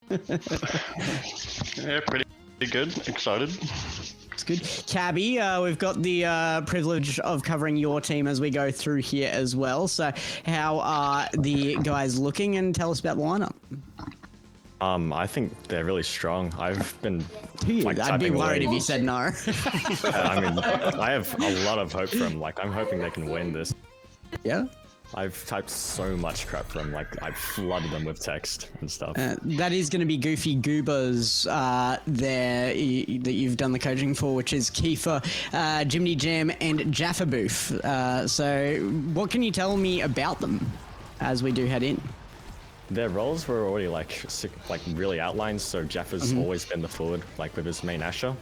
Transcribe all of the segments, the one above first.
Yeah, pretty good. Excited. It's good. Cabby, we've got the privilege of covering your team as we go through here as well. So how are the guys looking, and tell us about the lineup? I think they're really strong. I've been like, I'd be worried if you said no. I mean, I have a lot of hope for them. Like, I'm hoping they can win this. Yeah? I've typed so much crap for them. Like, I've flooded them with text and stuff. That is going to be Goofy Goobers that you've done the coaching for, which is Kiefer, JimmityJam, and Jafferboof. So what can you tell me about them as we do head in? Their roles were already like really outlined. So Jeff has always been the forward, like with his main Asher.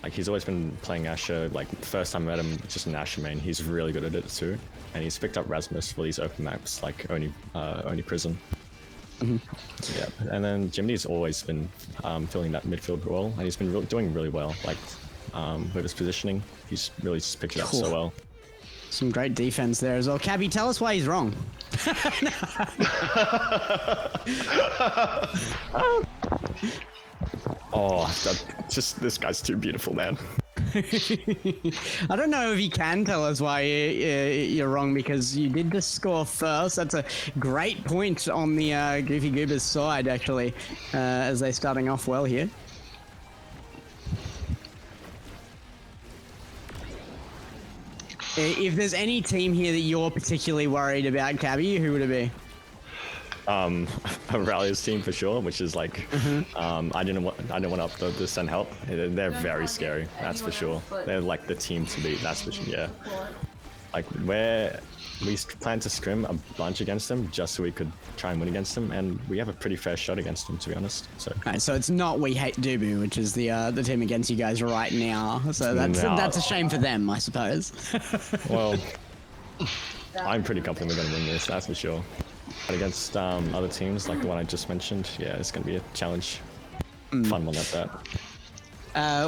Like, he's always been playing Asher. Like, the first time I met him, just an Asher main. He's really good at it too. And he's picked up Rasmus for these open maps, like only Prison. Yeah, and then Jimity's always been filling that midfield role, and he's been doing really well. Like, with his positioning, he's really just picked it up so well. Some great defense there as well. Cabby, tell us why he's wrong. Oh, just this guy's too beautiful, man. I don't know if you can tell us why you're wrong, because you did just score first. That's a great point on the Goofy Goobers side, actually, as they're starting off well here. If there's any team here that you're particularly worried about, Cabby, who would it be? Rallia's team for sure, which is like, I didn't want to upload this and help. They're very scary, that's for sure. They're like the team to beat, that's for sure. Yeah, like we plan to scrim a bunch against them just so we could try and win against them, and we have a pretty fair shot against them, to be honest. So, right, so it's not We Hate Dubu, which is the team against you guys right now. So that's a shame for them, I suppose. Well, I'm pretty confident we're going to win this, that's for sure. But against other teams, like the one I just mentioned, yeah, it's going to be a challenge. Fun one at that.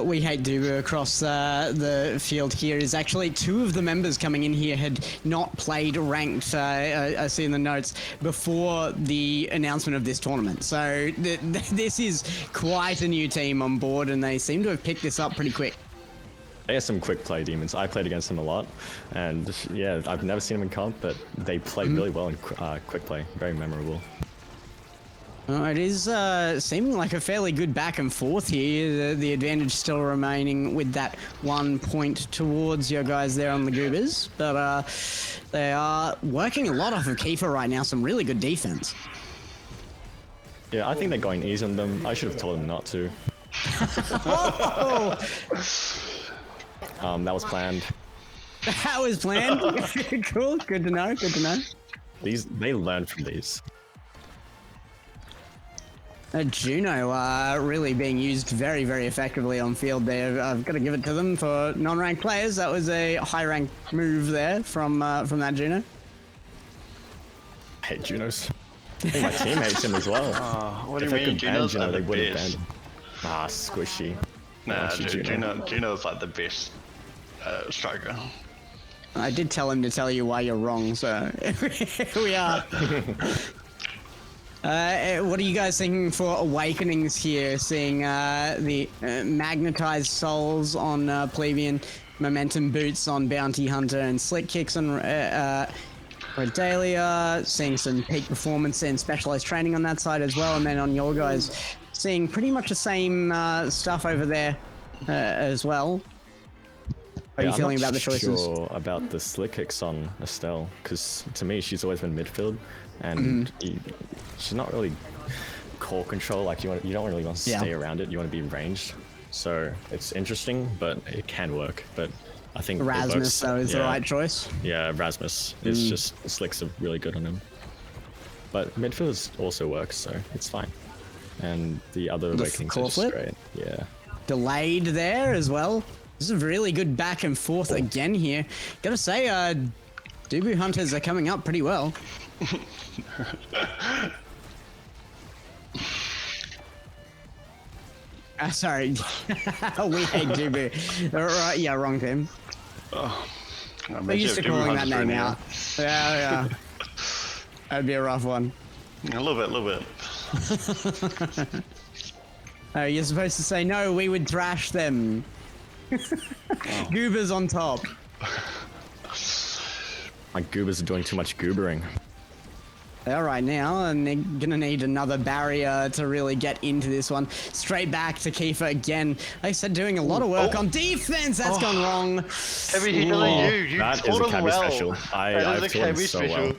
We Hate Dubu across the field here is actually two of the members coming in here had not played ranked, I see in the notes, before the announcement of this tournament. So this is quite a new team on board, and they seem to have picked this up pretty quick. They have some quick play demons. I played against them a lot, and yeah, I've never seen them in comp, but they play really well in quick play. Very memorable. It is seeming like a fairly good back and forth here. The advantage still remaining with that 1 point towards your guys there on the Goobers, but they are working a lot off of Kiefer right now. Some really good defense. Yeah, I think they're going easy on them. I should have told them not to. Oh! That was planned. That was planned? Cool, good to know, good to know. They learn from these. Juno really being used very, very effectively on field there. I've got to give it to them for non-ranked players. That was a high-ranked move there from that Juno. I hate Junos. I think my team hates him as well. What do if you they mean? could ban Juno's Juno, like they the would have best. banned him. Ah, squishy. Nah, dude, Juno's like the best striker. I did tell him to tell you why you're wrong, so here we are. What are you guys thinking for awakenings here? Seeing the magnetized souls on Plebeian, momentum boots on Bounty Hunter, and slick kicks on Radaelia. Seeing some peak performance and specialized training on that side as well, and then on your guys, seeing pretty much the same stuff over there as well. How are you feeling about the choices? I'm not sure about the slick kicks on Estelle, because to me she's always been midfield, and she's not really core control. Like you don't really want to stay around it. You want to be ranged. So it's interesting, but it can work. But I think Rasmus though is the right choice. Yeah, Rasmus is just slicks are really good on him. But midfield also works, so it's fine. And the other awakenings are just great. Yeah. Delayed there as well. This is a really good back and forth again here. Gotta say, Dubu Hunters are coming up pretty well. Sorry. We Hate Dubu. Right, yeah, wrong team. We're used to calling that name out. Yeah. That'd be a rough one. A little bit. Oh, you're supposed to say no. We would thrash them. Goobers on top. My Goobers are doing too much goobering. They are right now, and they're gonna need another barrier to really get into this one. Straight back to Kiefer again. Like I said, doing a lot of work on defense. That's gone wrong. Heavy hit on you. You That is taught a him Cabby well. special. I've That is a taught him Cabby so well.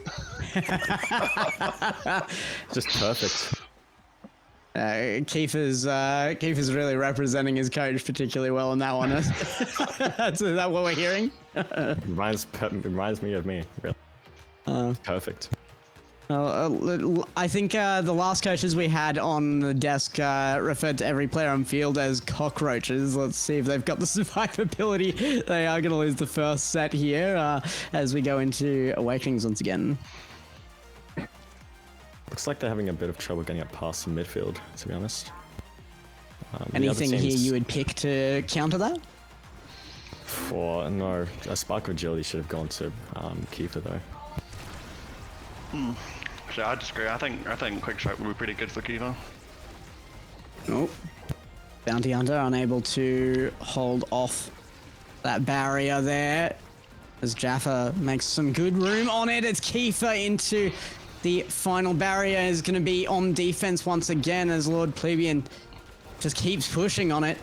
Just perfect. Kiefer's really representing his coach particularly well in that one. Is that what we're hearing? Reminds me of me. Really. Perfect. I think the last coaches we had on the desk referred to every player on field as cockroaches. Let's see if they've got the survivability. They are going to lose the first set here as we go into Awakenings once again. Looks like they're having a bit of trouble getting up past the midfield, to be honest. Anything here you would pick to counter that? No, a spark of agility should have gone to Kiefer though. So I disagree. I think quick strike would be pretty good for Kiefer. Nope. Bounty Hunter unable to hold off that barrier there as Jaffa makes some good room on it. It's Kiefer into the final barrier. Is going to be on defense once again as Lord Plebeian just keeps pushing on it.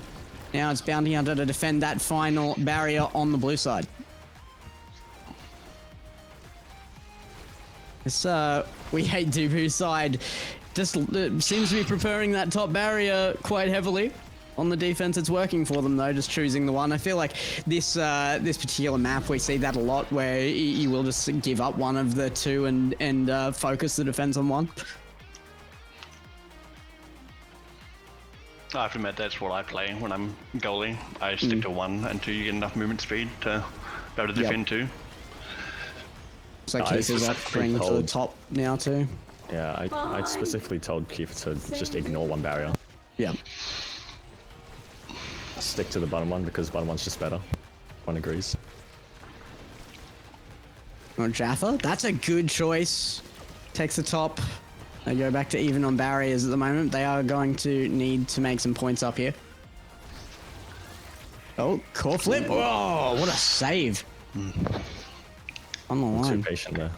Now it's Bounty Hunter to defend that final barrier on the blue side. This We Hate Dubu side just seems to be preferring that top barrier quite heavily. On the defense, it's working for them though, just choosing the one. I feel like this this particular map, we see that a lot, where you will just give up one of the two and focus the defense on one. I have to admit, that's what I play when I'm goalie. I stick to one until you get enough movement speed to be able to defend two. So Kiefer's offering to the top now too. Yeah, I specifically told Kiefer to just ignore one barrier. Yeah. Stick to the bottom one because bottom one's just better. One agrees. Or Jaffa, that's a good choice. Takes the top. They go back to even on barriers at the moment. They are going to need to make some points up here. Oh, core flip. Oh, what a save. On the line. Too patient there.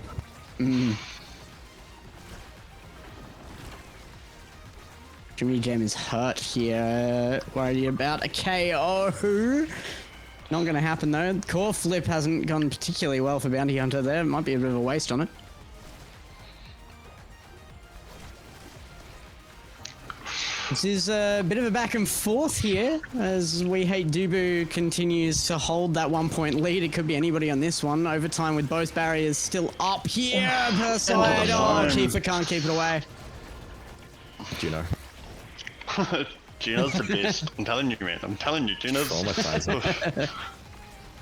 JimmityJam is hurt here. Worried about a KO. Not going to happen though. Core flip hasn't gone particularly well for Bounty Hunter there. Might be a bit of a waste on it. This is a bit of a back and forth here as We Hate Dubu continues to hold that 1 point lead. It could be anybody on this one. Overtime with both barriers still up here per side. Oh, Kiefer can't keep it away. Gino. Gino's the best. I'm telling you, man. I'm telling you, Gino's. Traumatizing.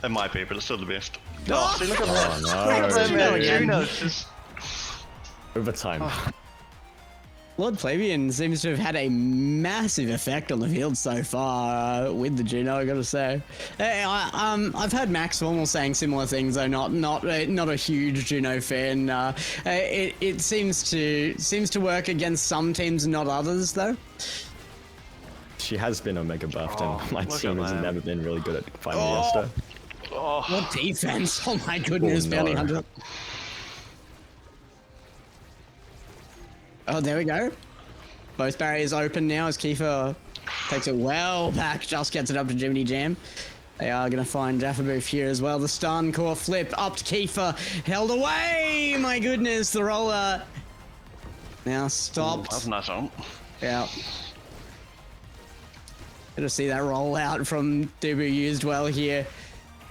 It might be, but it's still the best. Oh, See, look at that. no. Look at that, man. Gino again. Gino's just... Overtime. Lord Plebeian seems to have had a massive effect on the field so far with the Juno, I gotta say. I've heard Max Formal saying similar things, though not a huge Juno fan. It seems to work against some teams and not others, though. She has been Omega buffed, and my look team at has that. never been really good at fighting against her. Oh, What defense? Oh my goodness, Oh, no. Bounty Hunter. Oh, there we go. Both barriers open now as Kiefer takes it well back, just gets it up to JimmityJam. They are going to find Jafferboof here as well. The stun core flip up to Kiefer. Held away! My goodness, the roller now stopped. that's a nice one. Yeah. Good to see that roll out from Dubu used well here.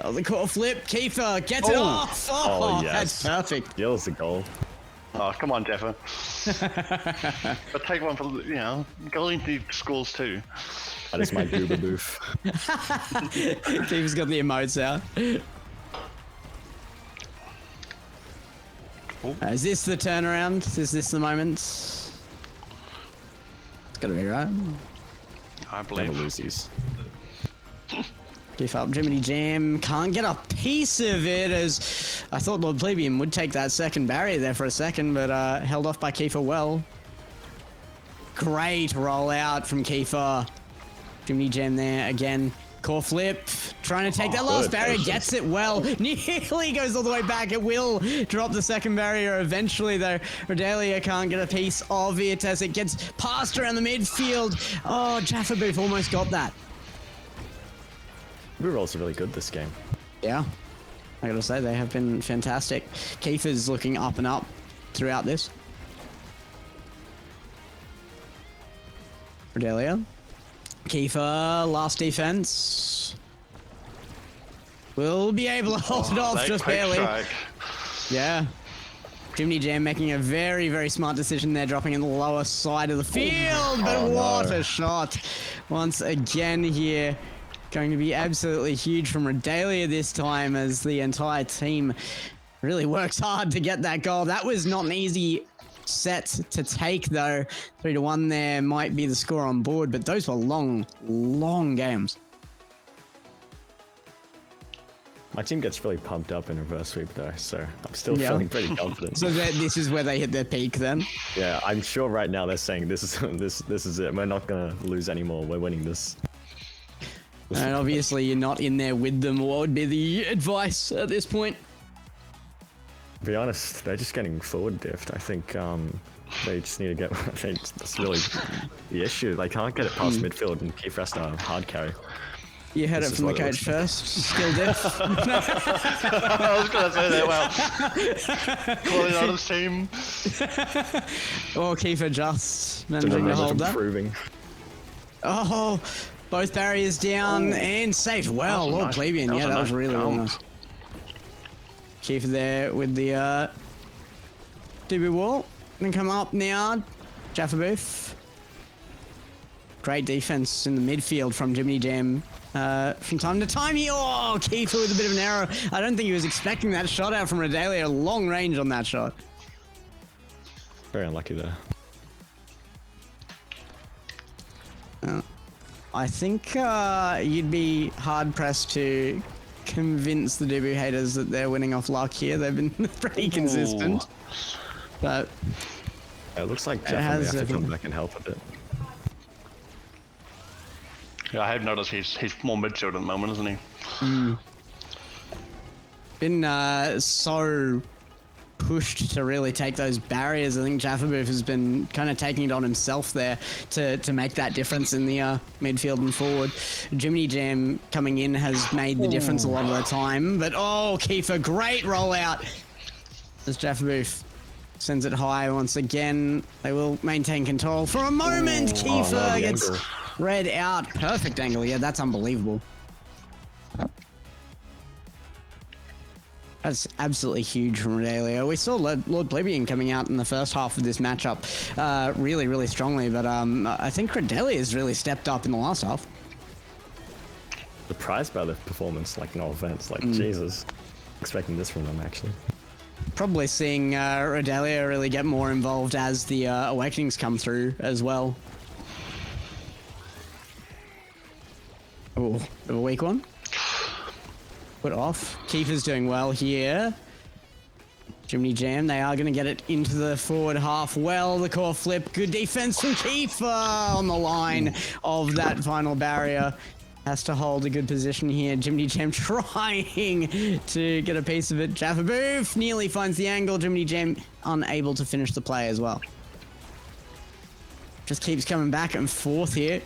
Oh, the core flip. Kiefer gets it off. Oh, yes. That's perfect. Steals the goal. Oh, come on, Jaffa. But take one for, you know, goalie need scores too. That is my Jafferboof. Kiefer's got the emotes out. Is this the turnaround? Is this the moment? It's gotta be right. I Never believe. lose these. Give up JimmityJam. Can't get a piece of it as I thought Lord Plebeian would take that second barrier there for a second, but held off by Kiefer well. Great rollout from Kiefer. JimmityJam there again. Core flip, trying to take that last barrier, gets it well. Nearly goes all the way back. It will drop the second barrier eventually, though. Radaelia can't get a piece of it as it gets passed around the midfield. Oh, Jafferboof almost got that. Rerolls are really good this game. Yeah, I gotta say, they have been fantastic. Kiefer's looking up and up throughout this. Radaelia. Kiefer, last defense. Will be able to hold it off just barely. Strike. Yeah. JimmityJam making a very, very smart decision there, dropping in the lower side of the field. But what a shot. Once again here. Going to be absolutely huge from Radaelia this time as the entire team really works hard to get that goal. That was not an easy set to take, though. 3-1 there might be the score on board, but those were long, long games. My team gets really pumped up in reverse sweep though, so I'm still feeling pretty confident. So this is where they hit their peak then? Yeah, I'm sure right now they're saying this is it. We're not gonna lose anymore. We're winning this. And obviously you're not in there with them. What would be the advice at this point? To be honest, they're just getting forward diffed. I think they just need to get. I think that's really the issue. They can't get it past midfield, and Kiefer has to hard carry. You heard it from the coach first. Skill diff. I was gonna say that. Well, calling out his team. Or Kiefer just managing to hold that. Improving. Oh, both barriers down and safe. Well, Lord nice, Plebeian. Yeah, that was really, really nice. Kiefer there with the Dubu wall. Gonna come up now. Jafferboof. Great defense in the midfield from JimmityJam. From time to time, Kiefer with a bit of an error. I don't think he was expecting that shot out from Radaelia. Long range on that shot. Very unlucky there. I think you'd be hard pressed to convince the Dubu haters that they're winning off luck here. They've been pretty consistent. But it looks like Jeff may have to come back and help a bit. Yeah, I have noticed he's more midfield at the moment, isn't he? Been so pushed to really take those barriers. I think Jafferboof has been kind of taking it on himself there to make that difference in the midfield and forward. JimmityJam coming in has made the difference a lot of the time. But Kiefer, great rollout as Jafferboof sends it high once again. They will maintain control for a moment. Kiefer gets read out. Perfect angle. Yeah, that's unbelievable. That's absolutely huge from Radaelia. We saw Lord Plebeian coming out in the first half of this matchup really, really strongly, but I think Radaelia has really stepped up in the last half. Surprised by the performance, like no offense, like Jesus. Expecting this from them, actually. Probably seeing Radaelia really get more involved as the Awakenings come through as well. Oh, a weak one. Put off. Kiefer's doing well here. JimmityJam, they are going to get it into the forward half well. The core flip. Good defense from Kiefer on the line of that final barrier. Has to hold a good position here. JimmityJam trying to get a piece of it. Jafferboof nearly finds the angle. JimmityJam unable to finish the play as well. Just keeps coming back and forth here.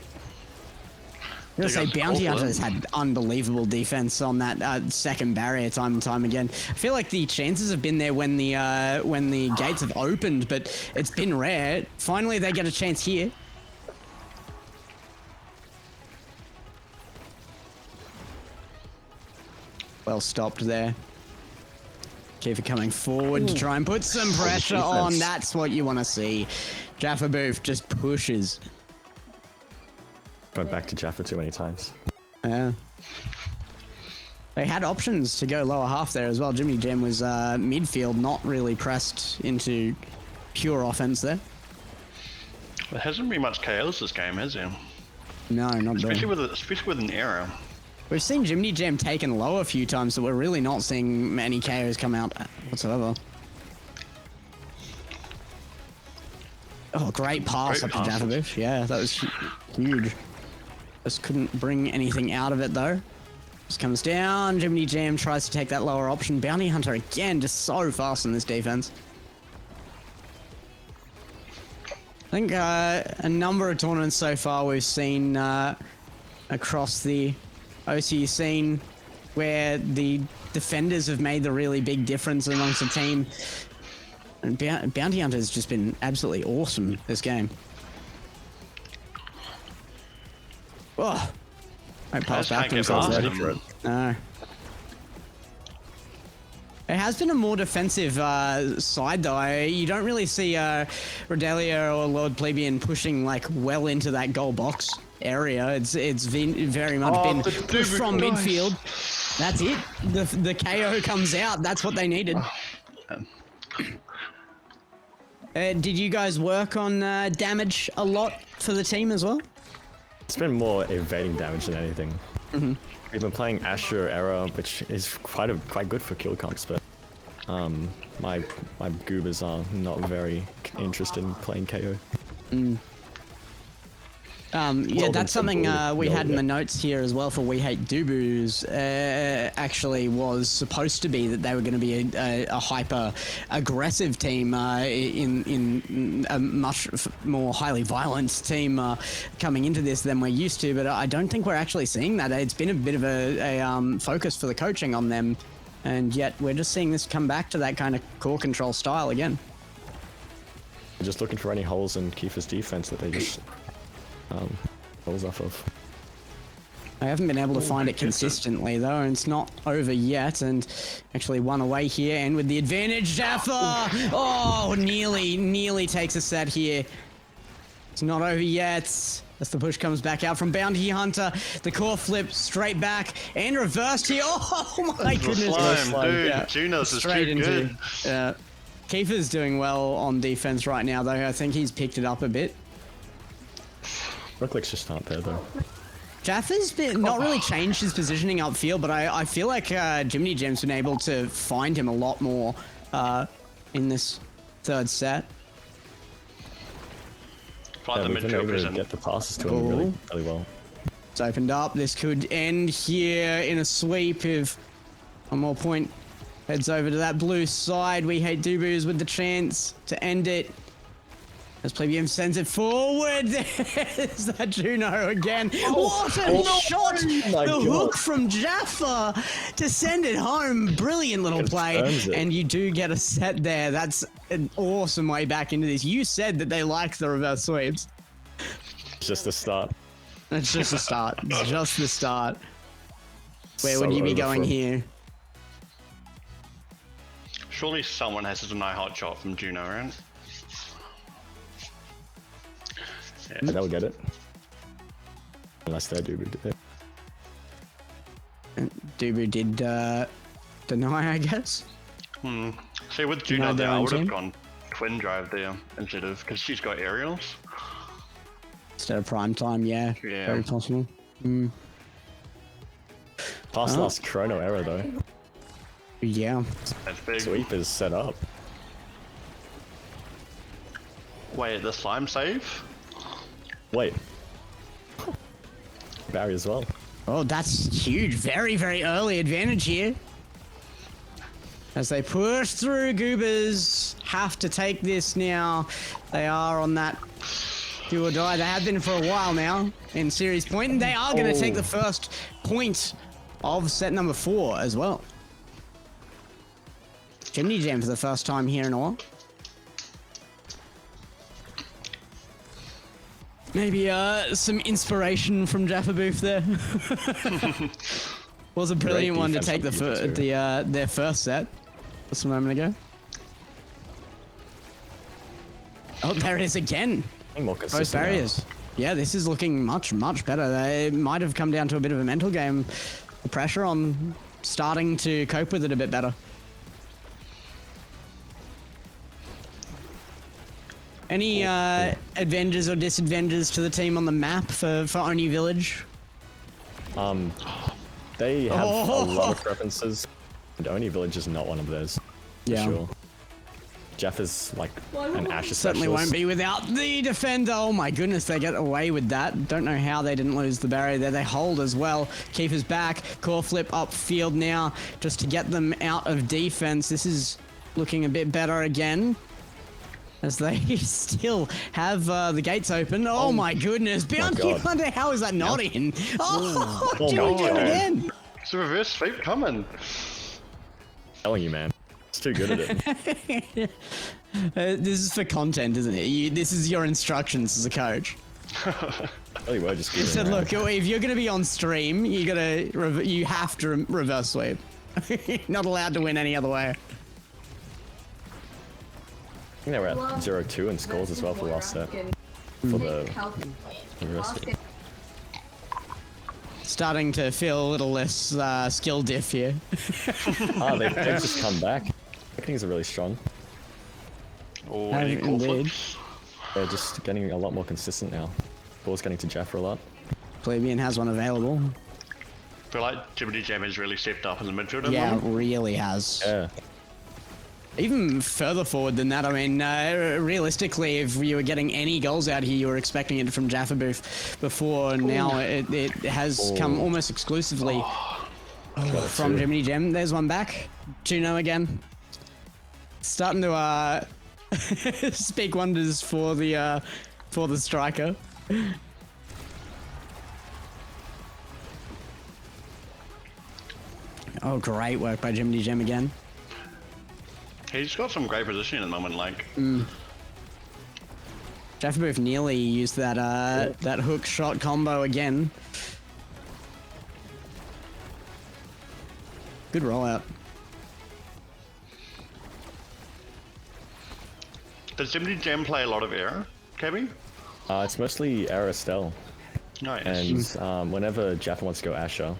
I'm gonna say Bounty Hunter has had unbelievable defense on that second barrier time and time again. I feel like the chances have been there when the gates have opened, but it's been rare. Finally, they get a chance here. Well stopped there. Kiefer coming forward to try and put some pressure on. That's what you want to see. Jafferboof just pushes. Went back to Jaffa too many times. Yeah. They had options to go lower half there as well. JimmityJam was midfield, not really pressed into pure offense there. There hasn't been much chaos this game, has there? No, not especially really. Especially with an error. We've seen JimmityJam taken low a few times, but we're really not seeing many KOs come out whatsoever. Oh, great pass Great up to pass. Jafferboof. Yeah, that was huge. Just couldn't bring anything out of it though. Just comes down. JimmityJam tries to take that lower option. Bounty Hunter again, just so fast in this defense. I think a number of tournaments so far we've seen across the OC scene where the defenders have made the really big difference amongst the team. And Bounty Hunter's just been absolutely awesome this game. Oh, I passed back to himself there. Ready for it. No. It has been a more defensive side though. You don't really see Radaelia or Lord Plebeian pushing like well into that goal box area. It's very much been pushed from midfield. That's it. The KO comes out. That's what they needed. Did you guys work on damage a lot for the team as well? It's been more evading damage than anything. We've been playing Asher Era, which is quite good for kill comps, but my Goobers are not very interested in playing KO. Yeah, that's something we had in the notes here as well for We Hate Dubu's. Actually was supposed to be that they were going to be a hyper aggressive team in a much more highly violent team coming into this than we're used to, but I don't think we're actually seeing that. It's been a bit of a focus for the coaching on them, and yet we're just seeing this come back to that kind of core control style again. Just looking for any holes in Kiefer's defense that they just rolls off of. I haven't been able to find it consistently though, and it's not over yet, and actually one away here, and with the advantage, Jaffa! Oh, nearly takes a set here. It's not over yet. As the push comes back out from Bounty Hunter, the core flip straight back and reversed here. Oh my goodness! Slime, dude. Juno's is Straight too good. Kiefer's doing well on defense right now though. I think he's picked it up a bit. Rooklicks just aren't there though. Jaffa's been not really changed his positioning upfield, but I feel like JimmityJam's been able to find him a lot more in this third set. Fly the We've mid been able jokers to in. get the passes to him really well. It's opened up. This could end here in a sweep if one more point heads over to that blue side. We Hate Dubu's with the chance to end it. As Plebeian sends it forward. There's that Juno again. What a shot! The hook from Jaffa to send it home. Brilliant little play. And you do get a set there. That's an awesome way back into this. You said that they liked the reverse sweeps. It's just the start. It's just the start. It's just the start. Where So would you be over going from- here? Surely someone has to deny hot shot from Juno, right? Yeah, they'll get it. Unless they do it. Dubu did deny, I guess. See, with Juno know there, their I own would have team? gone twin drive there instead of, because she's got aerials. Instead of prime time, yeah. Yeah. Very possible. Past last chrono error though. Yeah. That's big. Sweep is set up. Wait, the slime save? Wait. Barry as well. Oh, that's huge. Very, very early advantage here. As they push through, Goobers have to take this now. They are on that do or die. They have been for a while now in series point, and they are going to take the first point of set number 4 as well. JimmityJam for the first time here in a while. Maybe some inspiration from Jafferboof there. Was a brilliant one to take their first set just a moment ago. Oh, there it is again. More Both consistent now. barriers. Yeah, this is looking much, much better. They might have come down to a bit of a mental game. The pressure on starting to cope with it a bit better. Any advantages or disadvantages to the team on the map for Oni Village? They have a lot of preferences. And Oni Village is not one of theirs. For Yeah. sure. Jeff is like an Asher Certainly specialist. won't be without the defender. Oh my goodness, they get away with that. Don't know how they didn't lose the barrier there. They hold as well. Keefer's back. Core flip upfield now just to get them out of defense. This is looking a bit better again, as they still have the gates open. Oh my goodness. Bounty God. Hunter, how is that not in? Oh, Oh Jimmy my Jam God. again. It's a reverse sweep coming. Telling you, man. It's too good at it. This is for content, isn't it? This is your instructions as a coach. Really were just He giving said, around. look, if you're going to be on stream, you have to reverse sweep. Not allowed to win any other way. I think they were at 0-2 in scores as well for the last set. For the reverse sweep. Starting to feel a little less skill diff here. They've just come back. Reckonings are really strong. Oh, any core Indeed. flips? They're just getting a lot more consistent now. Ball's getting to Jaffer a lot. Plebeian has one available. I feel like JimmityJam has really stepped up in the midfield at the Yeah, moment. really has. Yeah. Even further forward than that, I mean, realistically, if you were getting any goals out here, you were expecting it from Jafferboof before, and now it has come almost exclusively from JimmityJam. There's one back. Juno again. Starting to speak wonders for the striker. Oh, great work by JimmityJam again. He's got some great positioning at the moment, like... Jafferboof nearly used that that hook shot combo again. Good rollout. Does JimmityJam play a lot of air, KB? It's mostly Aristelle. Nice. And whenever Jaffa wants to go Asher,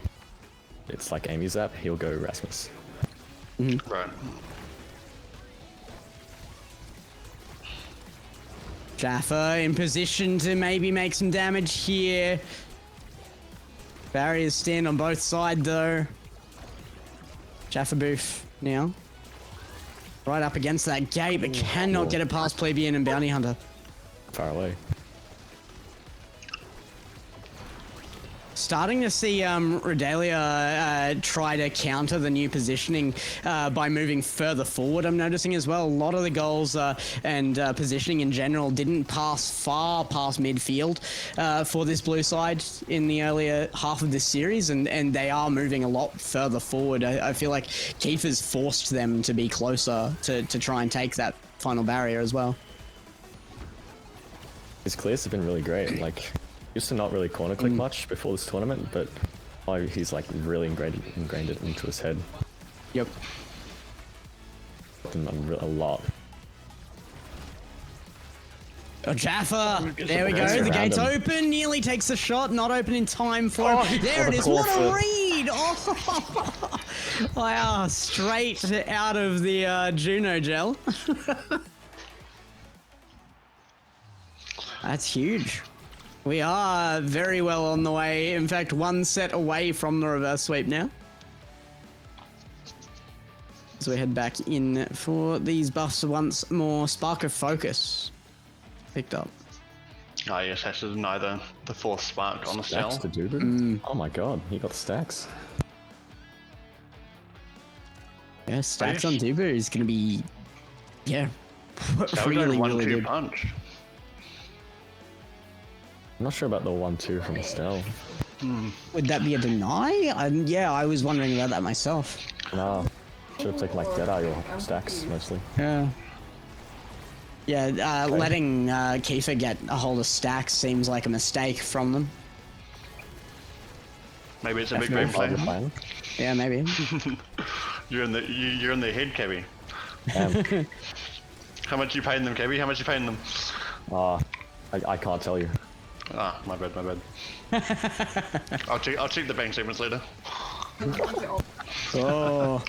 it's like Amy Zap, he'll go Rasmus. Right. Jaffa in position to maybe make some damage here. Barriers stand on both sides though. Jafferboof now. Right up against that gate, but cannot get it past Plebeian and Bounty Hunter. Far away. Starting to see Radaelia try to counter the new positioning by moving further forward, I'm noticing as well. A lot of the goals and positioning in general didn't pass far past midfield for this blue side in the earlier half of this series, and they are moving a lot further forward. I feel like Keefer's forced them to be closer to try and take that final barrier as well. His clears have been really great. Like, used to not really corner click much before this tournament, but he's like really ingrained it into his head. Yep. A lot. Oh, Jaffa! There we go. That's The gate's random. open. Nearly takes the shot. Not open in time for him. There it the is. What a corner. read! Oh, wow! Straight out of the Juno gel. That's huge. We are very well on the way. In fact, one set away from the reverse sweep now. As we head back in for these buffs once more. Spark of Focus picked up. Oh yes, that's neither the fourth spark on the cell. Stacks to Dubu? Oh my god, he got stacks. Yeah, stacks on Dubu is going to be, yeah, That was really, a really 1-2 good. punch. I'm not sure about the 1-2 from Estelle. Would that be a deny? Yeah, I was wondering about that myself. Nah. Should have taken like Deadeye or stacks mostly. Yeah. Yeah, letting Kiefer get a hold of stacks seems like a mistake from them. Maybe it's a big Definitely. game play. Five-year plan. Yeah, maybe. You're in their head, Kevy. How much you paying them, Kevy? How much you paying them? I can't tell you. Ah, my bad. I'll check the bank statements later. Oh.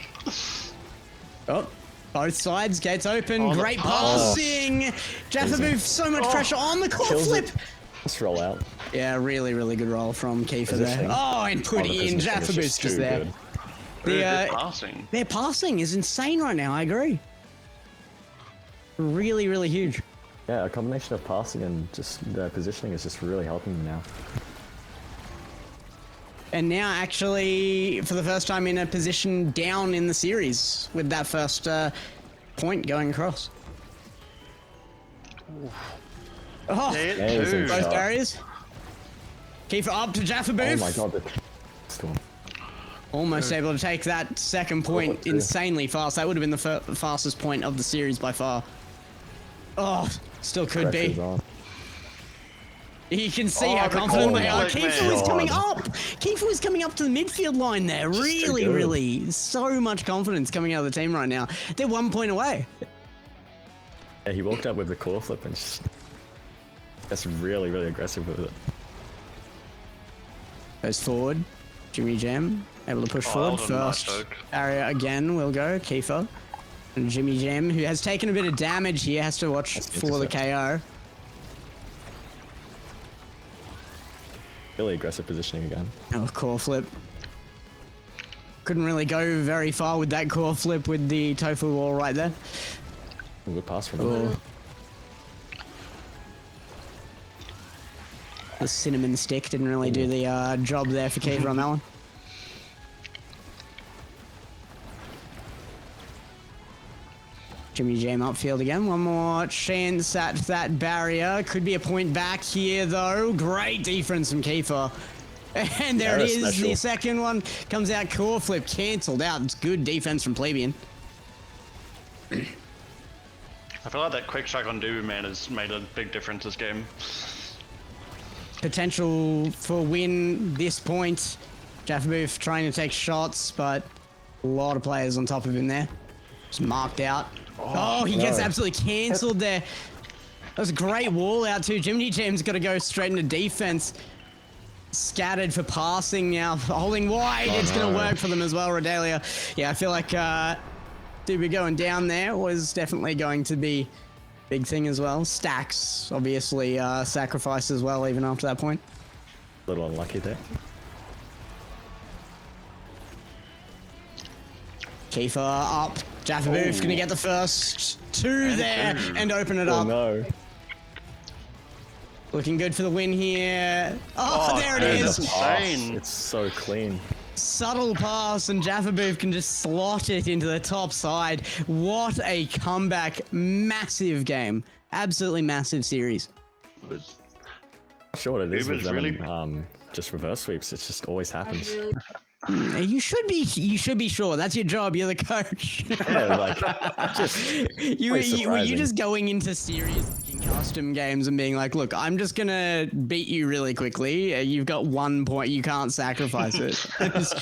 Oh. Both sides, gates open, Oh, great passing! Jafferboof, so much pressure on the core Kills flip! it. Let's roll out. Yeah, really, really good roll from Kiefer there. Positioning. Oh, and put The in, positioning is Jafferboof's just too there. good. Really The, good passing. their passing is insane right now, I agree. Really, really huge. Yeah, a combination of passing and just the positioning is just really helping them now. And now actually, for the first time in a position down in the series with that first point going across. Oh, Amazing both shot. barriers. Keeper up to Jafferboof. Oh my god, the storm. Almost able to take that second point insanely fast. That would have been the fastest point of the series by far. Oh, still could be. Pressure's on. You can see how confident they are. Kiefer was God. coming up. Kiefer was coming up to the midfield line there. Really, good. really. So much confidence coming out of the team right now. They're 1 point away. Yeah, he walked up with the core flip and just... That's really, really aggressive with it. Goes forward. JimmityJam able to push forward. First area again will go. Kiefer. And JimmityJam, who has taken a bit of damage here, has to watch for the KO. Really aggressive positioning again. Oh, core flip. Couldn't really go very far with that core flip with the tofu wall right there. Good pass from him. The cinnamon stick didn't really do the job there for Kiefer on that one. JimmityJam upfield again. One more chance at that barrier. Could be a point back here, though. Great defense from Kiefer. And there it is. Special. The second one comes out. Core flip cancelled out. It's good defense from Plebeian. I feel like that quick strike on Dubu, man, has made a big difference this game. Potential for win this point. Jafferboof trying to take shots, but a lot of players on top of him there. Just marked out. Oh, he gets absolutely cancelled there. That was a great wall out too. JimmityJam's got to go straight into defense. Scattered for passing now. Holding wide. It's going to work for them as well, Radaelia. Yeah, I feel like Dubu going down there was definitely going to be big thing as well. Stacks, obviously, sacrificed as well, even after that point. A little unlucky there. Kiefer up. Jafferboof going to get the first two there and open it Oh up. no. Looking good for the win here. Oh, there it is. Insane. It's so clean. Subtle pass and Jafferboof can just slot it into the top side. What a comeback. Massive game. Absolutely massive series. Sure what it is with Goobers them, really- just reverse sweeps. It just always happens. You should be sure. That's your job. You're the coach. Yeah, like, just you surprising. just going into serious custom games and being like, look, I'm just gonna beat you really quickly. You've got 1 point. You can't sacrifice it. Just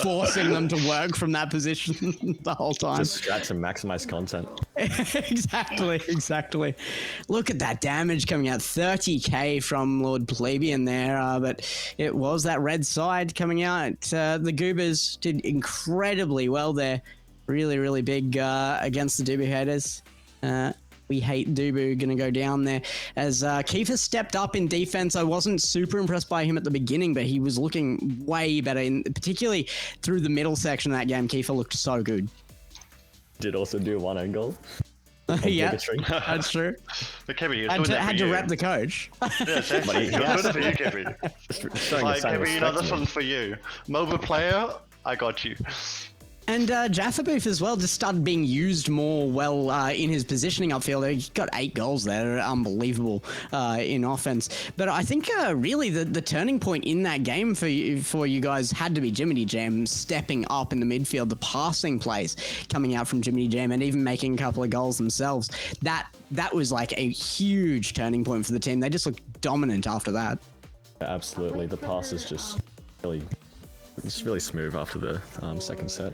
forcing them to work from that position the whole time. just strat to maximize content. Exactly. Look at that damage coming out. 30k from Lord Plebeian there, but it was that red side coming out. The Goobers did incredibly well there. Really, really big against the Dubu haters. We hate Dubu gonna go down there as Kiefer stepped up in defense. I wasn't super impressed by him at the beginning, but he was looking way better, particularly through the middle section of that game. Kiefer looked so good. Did also do one own goal. Yeah, Bigotry. that's true. But Kevin, you're Had doing to, that had for to you. rep the coach. Yeah, exactly. You're doing it for you, Kevin. Showing Like, the same Kevin, you know, respect this to me. one's for you. MOBA player, I got you. And Jafferboof as well just started being used more well in his positioning upfield. He got 8 goals there, unbelievable in offense. But I think really the turning point in that game for you guys had to be JimmityJam stepping up in the midfield, the passing plays coming out from JimmityJam, and even making a couple of goals themselves. That was like a huge turning point for the team. They just looked dominant after that. Yeah, absolutely. The pass is just really smooth after the second set.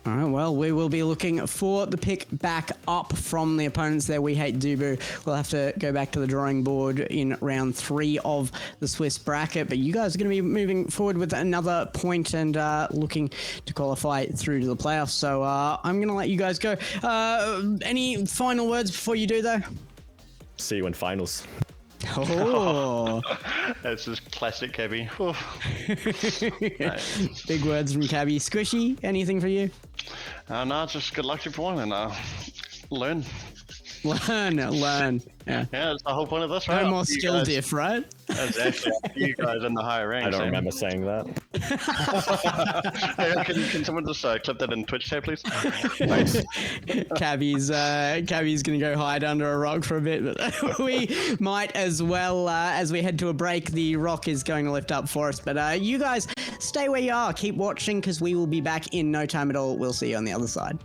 All right, well, we will be looking for the pick back up from the opponents there. We hate Dubu. We'll have to go back to the drawing board in round 3 of the Swiss bracket, but you guys are going to be moving forward with another point and looking to qualify through to the playoffs. So I'm going to let you guys go. Any final words before you do, though? See you in finals. Oh, That's just classic Kevin. Oof. big words from Cabby. Squishy, anything for you? No, just good luck to everyone and learn. Learn. Yeah. Yeah, that's the whole point of this, No right? more skill diff, right? Exactly. You guys in the higher ranks. I don't remember saying that. Hey, can someone just clip that in Twitch chat, please? Nice. Cabby's gonna go hide under a rock for a bit, but we might as well as we head to a break. The rock is going to lift up for us, but you guys stay where you are. Keep watching because we will be back in no time at all. We'll see you on the other side.